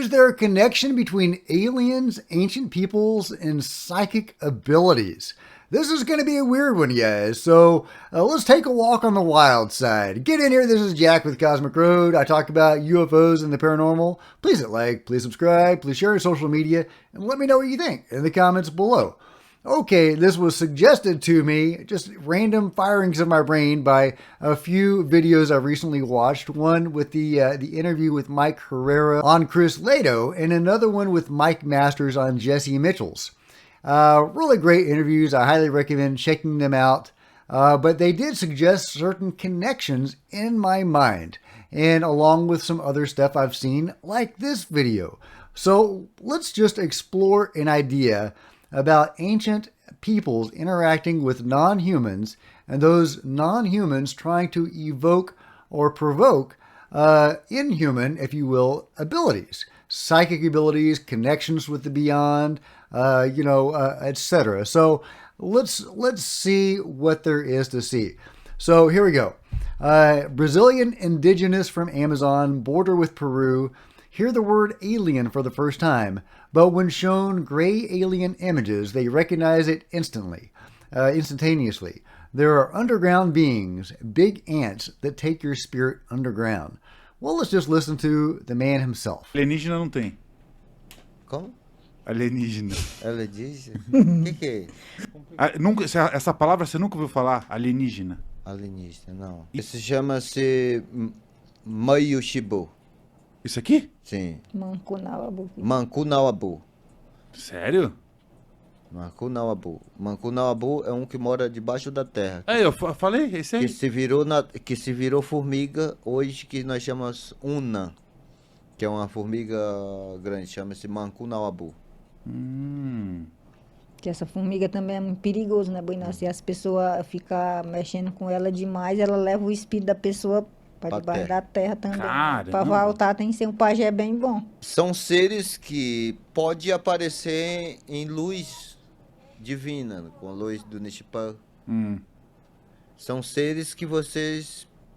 Is there a connection between aliens, ancient peoples, and psychic abilities? This is going to be a weird one, guys. So let's take a walk on the wild side. Get in here. This is Jack with Cosmic Road. I talk about UFOs and the paranormal. Please hit like, please subscribe, please share your social media, and let me know what you think in the comments below. Okay, this was suggested to me, just random firings of my brain by a few videos I've recently watched. One with the interview with Mike Herrera on Chris Lato, and another one with Mike Masters on Jesse Mitchell's. Really great interviews. I highly recommend checking them out. But they did suggest certain connections in my mind, and along with some other stuff I've seen, like this video. So let's just explore an idea about ancient peoples interacting with non-humans, and those non-humans trying to evoke or provoke inhuman, if you will, abilities, psychic abilities, connections with the beyond, etc. So let's see what there is to see. So here we go. Brazilian indigenous from Amazon, border with Peru, hear the word alien for the first time, but when shown gray alien images, they recognize it instantaneously. There are underground beings, big ants that take your spirit underground. Well, let's just listen to the man himself. Alienígena não tem. Como? Alienígena. Alienígena? Que é? Nunca, essa palavra você nunca ouviu falar? Alienígena. Alienígena, não. Isso chama-se Mayushibu. Isso aqui? Sim. Mancunawabu. Mancunawabu. Sério? Mancunawabu é um que mora debaixo da terra. É, eu falei, esse aí. Que se virou formiga hoje, que nós chamamos Una, que é uma formiga grande, chama-se Mancunawabu. Que essa formiga também é muito perigoso, né, Buina? Se as pessoas ficam mexendo com ela demais, ela leva o espírito da pessoa para debaixo da terra também. Para voltar tem que ser um pajé bem bom. São seres que pode aparecer em luz divina, com a luz do Nishipan. São seres que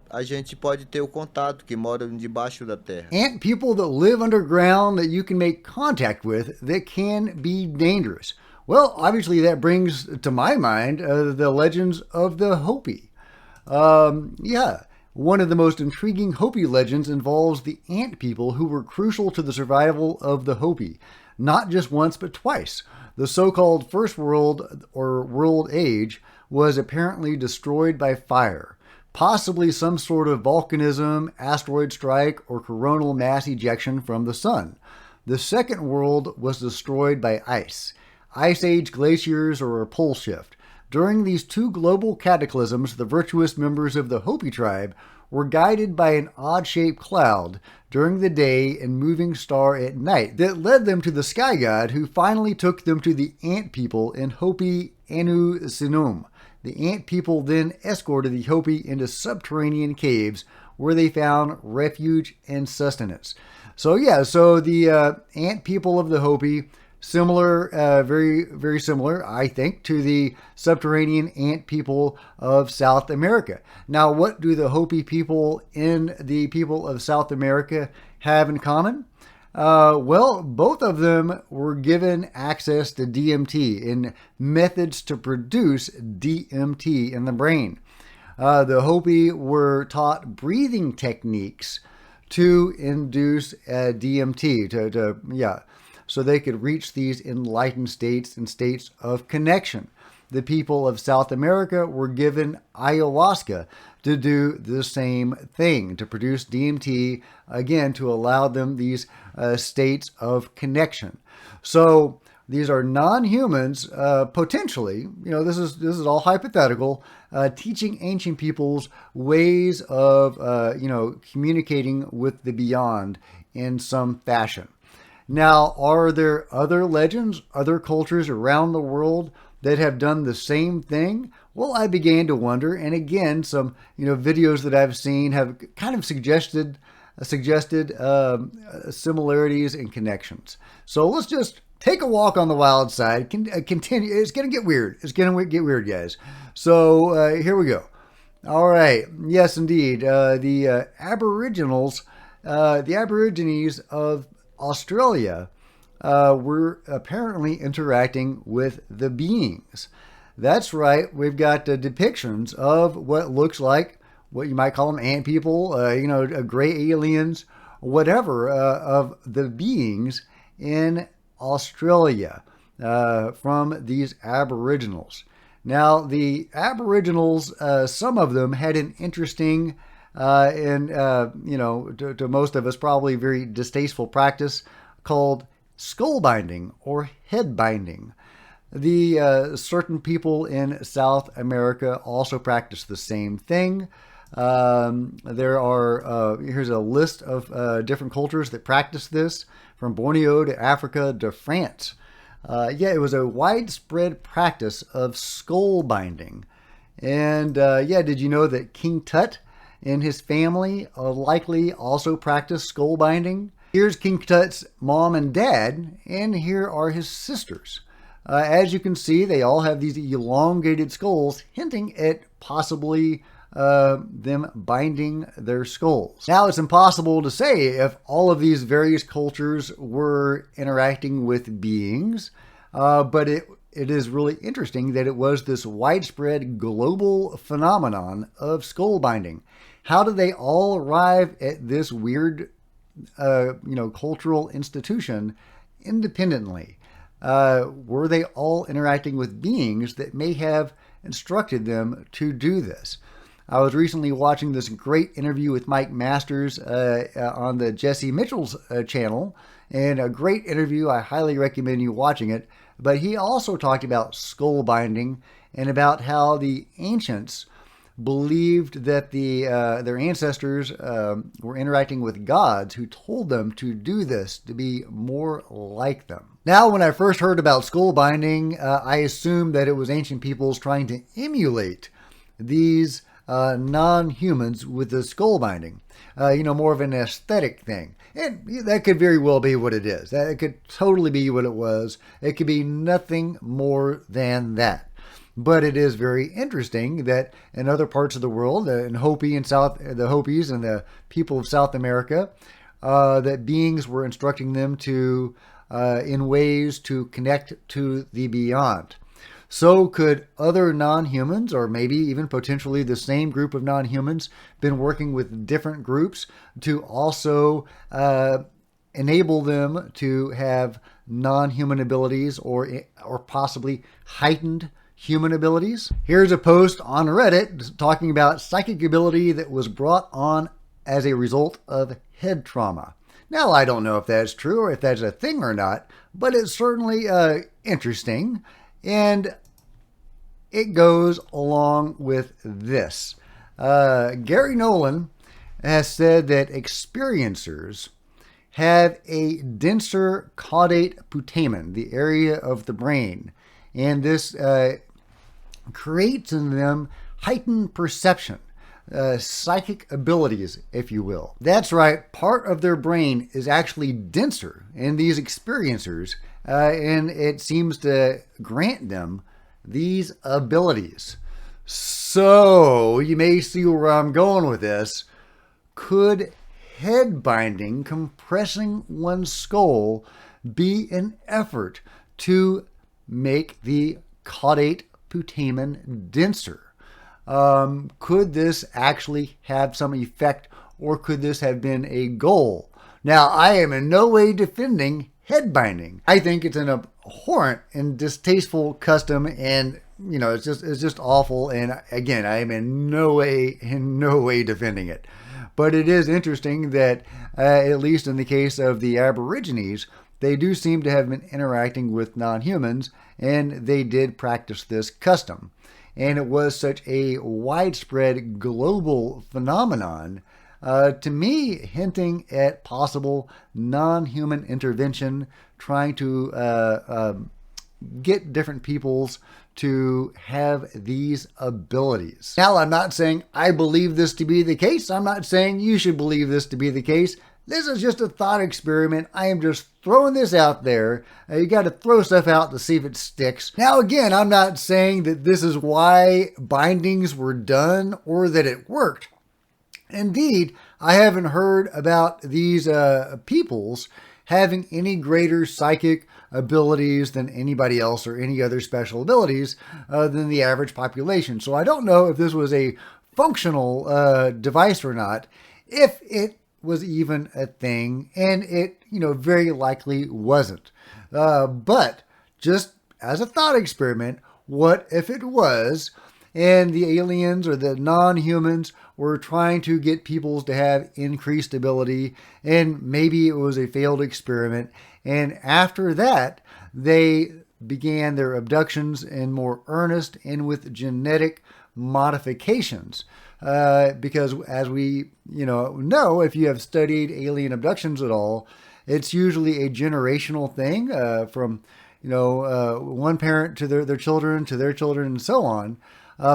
a gente pode ter o contato, que moram debaixo da terra. Ant people that live underground that you can make contact with that can be dangerous. Well, obviously that brings to my mind the legends of the Hopi. One of the most intriguing Hopi legends involves the ant people who were crucial to the survival of the Hopi, not just once but twice. The so-called First World or World Age was apparently destroyed by fire, possibly some sort of volcanism, asteroid strike, or coronal mass ejection from the sun. The Second World was destroyed by ice age glaciers, or a pole shift. During these two global cataclysms, the virtuous members of the Hopi tribe were guided by an odd-shaped cloud during the day and moving star at night that led them to the sky god, who finally took them to the ant people in Hopi Anu Sinum. The ant people then escorted the Hopi into subterranean caves where they found refuge and sustenance. So the ant people of the Hopi, similar, very, very similar, I think, to the subterranean ant people of South America. Now, what do the Hopi people and the people of South America have in common? Well, both of them were given access to DMT and methods to produce DMT in the brain. The Hopi were taught breathing techniques to induce DMT, so they could reach these enlightened states and states of connection. The people of South America were given ayahuasca to do the same thing, to produce DMT, again, to allow them these states of connection. So these are non-humans, potentially, this is all hypothetical, teaching ancient peoples ways of, communicating with the beyond in some fashion. Now, are there other legends, other cultures around the world that have done the same thing? Well, I began to wonder, and again, some videos that I've seen have kind of suggested similarities and connections. So let's just take a walk on the wild side. Continue. It's going to get weird. It's going to get weird, guys. So here we go. All right. Yes, indeed. The Aborigines of Australia were apparently interacting with the beings. That's right, we've got depictions of what looks like what you might call them ant people, gray aliens, whatever, of the beings in Australia from these Aboriginals. Now, the Aboriginals, some of them had an interesting to most of us probably very distasteful practice called skull binding or head binding. The certain people in South America also practice the same thing. There are, here's a list of different cultures that practice this, from Borneo to Africa to France. It was a widespread practice of skull binding. And did you know that King Tut and his family likely also practiced skull binding? Here's King Tut's mom and dad, and here are his sisters. As you can see, they all have these elongated skulls, hinting at possibly them binding their skulls. Now, it's impossible to say if all of these various cultures were interacting with beings, but it is really interesting that it was this widespread global phenomenon of skull binding. How did they all arrive at this weird, cultural institution independently? Were they all interacting with beings that may have instructed them to do this? I was recently watching this great interview with Mike Masters on the Jesse Mitchell's channel, and a great interview. I highly recommend you watching it. But he also talked about skull binding and about how the ancients believed that their ancestors were interacting with gods who told them to do this to be more like them. Now, when I first heard about skull binding, I assumed that it was ancient peoples trying to emulate these non-humans with the skull binding, more of an aesthetic thing. And that could very well be what it is. That could totally be what it was. It could be nothing more than that. But it is very interesting that in other parts of the world, in Hopi and the Hopis and the people of South America, that beings were instructing them to, in ways to connect to the beyond. So could other non-humans, or maybe even potentially the same group of non-humans, been working with different groups to also enable them to have non-human abilities or possibly heightened human abilities? Here's a post on Reddit talking about psychic ability that was brought on as a result of head trauma. Now, I don't know if that's true or if that's a thing or not, but it's certainly interesting. And it goes along with this. Gary Nolan has said that experiencers have a denser caudate putamen, the area of the brain, and this creates in them heightened perception, psychic abilities, if you will. That's right, part of their brain is actually denser in these experiencers, and it seems to grant them these abilities. So, you may see where I'm going with this. Could head binding, compressing one's skull, be an effort to make the caudate putamen denser? Could this actually have some effect, or could this have been a goal? Now, I am in no way defending head binding. I think it's an abhorrent and distasteful custom, and it's just awful. And again, I am in no way defending it. But it is interesting that at least in the case of the Aborigines, they do seem to have been interacting with non-humans, and they did practice this custom. And it was such a widespread global phenomenon, to me, hinting at possible non-human intervention, trying to get different peoples to have these abilities. Now, I'm not saying I believe this to be the case. I'm not saying you should believe this to be the case. This is just a thought experiment. I am just throwing this out there. You got to throw stuff out to see if it sticks. Now, again, I'm not saying that this is why bindings were done or that it worked. Indeed, I haven't heard about these peoples having any greater psychic abilities than anybody else or any other special abilities than the average population. So I don't know if this was a functional device or not, if it was even a thing, and it, very likely wasn't. But just as a thought experiment, what if it was, and the aliens or the non-humans were trying to get people to have increased ability, and maybe it was a failed experiment, and after that, they began their abductions in more earnest and with genetic modifications. Because as we, know, if you have studied alien abductions at all, it's usually a generational thing from, one parent to their children, to their children, and so on.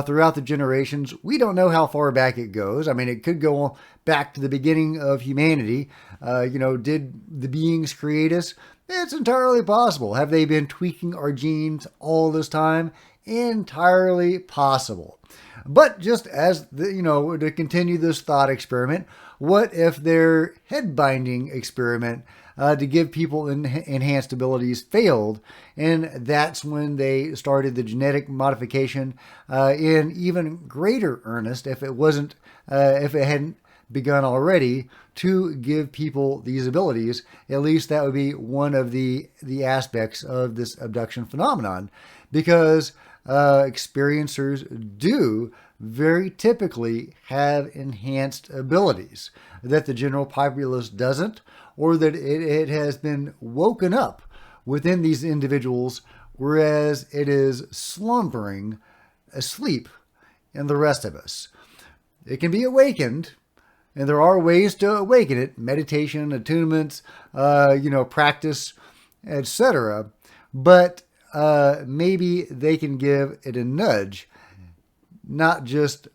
Throughout the generations, we don't know how far back it goes. I mean, it could go back to the beginning of humanity. Did the beings create us? It's entirely possible. Have they been tweaking our genes all this time? Entirely possible. But just as, to continue this thought experiment, what if their head binding experiment to give people enhanced abilities failed? And that's when they started the genetic modification in even greater earnest, if it hadn't begun already, to give people these abilities. At least that would be one of the aspects of this abduction phenomenon, because experiencers do very typically have enhanced abilities that the general populace doesn't, or that it has been woken up within these individuals, whereas it is slumbering asleep in the rest of us. It can be awakened, and there are ways to awaken it: meditation, attunements, practice, etc. But maybe they can give it a nudge, not just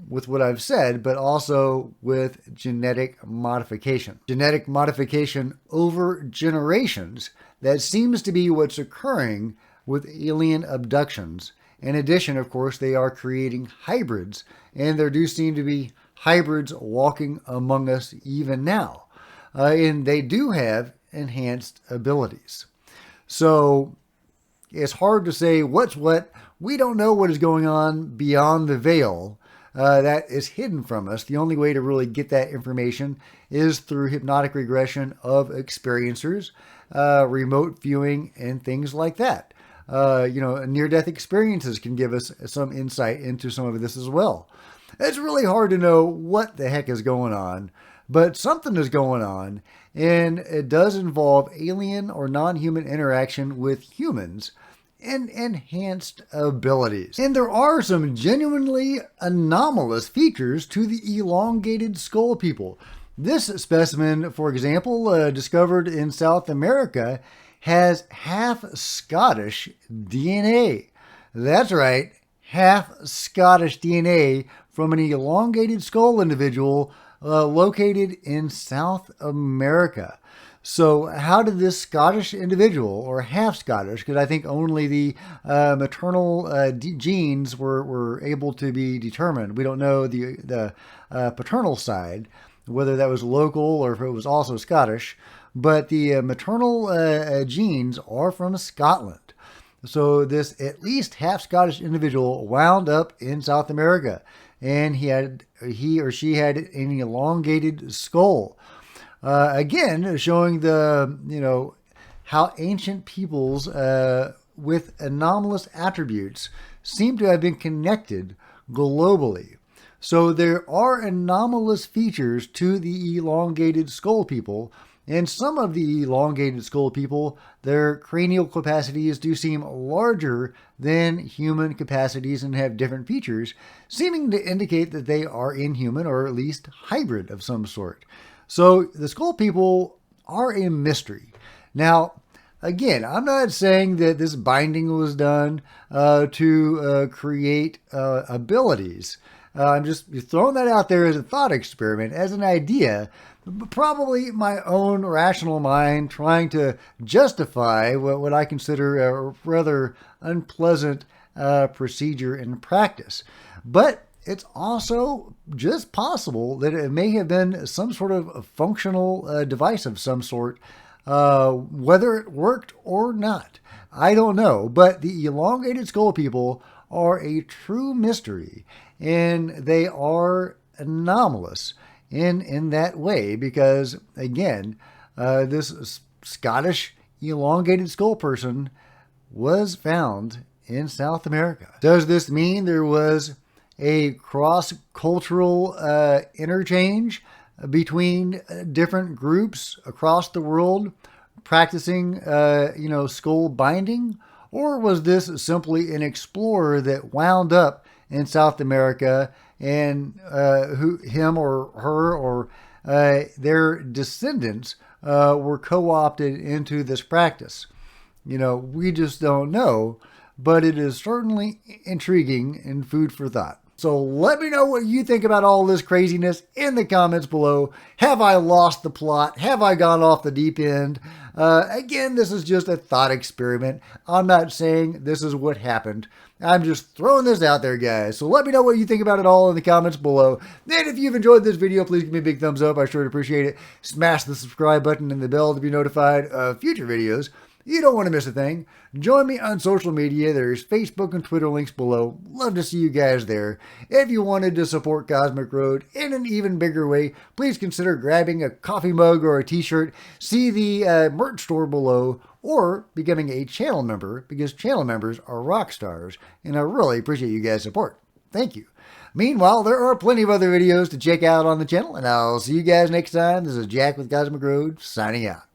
with what I've said, but also with genetic modification. Genetic modification over generations, that seems to be what's occurring with alien abductions. In addition, of course, they are creating hybrids, and there do seem to be hybrids walking among us even now. And they do have enhanced abilities. So it's hard to say what's what. We don't know what is going on beyond the veil that is hidden from us. The only way to really get that information is through hypnotic regression of experiencers, remote viewing, and things like that. Near-death experiences can give us some insight into some of this as well. It's really hard to know what the heck is going on, but something is going on, and it does involve alien or non-human interaction with humans and enhanced abilities. And there are some genuinely anomalous features to the elongated skull people. This specimen, for example, discovered in South America, has half Scottish DNA. That's right, half Scottish DNA from an elongated skull individual located in South America. So how did this Scottish individual, or half Scottish, because I think only the maternal genes were able to be determined. We don't know the paternal side, whether that was local or if it was also Scottish, but the maternal genes are from Scotland. So this at least half Scottish individual wound up in South America, and he or she had an elongated skull. Again, showing how ancient peoples with anomalous attributes seem to have been connected globally. So there are anomalous features to the elongated skull people, and some of the elongated skull people, their cranial capacities do seem larger than human capacities and have different features, seeming to indicate that they are inhuman or at least hybrid of some sort. So the skull people are a mystery. Now, again, I'm not saying that this binding was done to create abilities. I'm just throwing that out there as a thought experiment, as an idea, probably my own rational mind trying to justify what I consider a rather unpleasant procedure in practice. But it's also just possible that it may have been some sort of functional device of some sort Whether it worked or not, I don't know. But the elongated skull people are a true mystery, and they are anomalous in that way because, again, this Scottish elongated skull person was found in South America. Does this mean there was a cross-cultural interchange between different groups across the world practicing, skull binding? Or was this simply an explorer that wound up in South America and him or her or their descendants were co-opted into this practice? We just don't know, but it is certainly intriguing and food for thought. So let me know what you think about all this craziness in the comments below. Have I lost the plot? Have I gone off the deep end? Again, this is just a thought experiment. I'm not saying this is what happened. I'm just throwing this out there, guys. So let me know what you think about it all in the comments below. And if you've enjoyed this video, please give me a big thumbs up. I sure appreciate it. Smash the subscribe button and the bell to be notified of future videos. You don't want to miss a thing. Join me on social media. There's Facebook and Twitter links below. Love to see you guys there. If you wanted to support Cosmic Road in an even bigger way, please consider grabbing a coffee mug or a t-shirt. See the merch store below, or becoming a channel member, because channel members are rock stars, and I really appreciate you guys' support. Thank you. Meanwhile, there are plenty of other videos to check out on the channel, and I'll see you guys next time. This is Jack with Cosmic Road, signing out.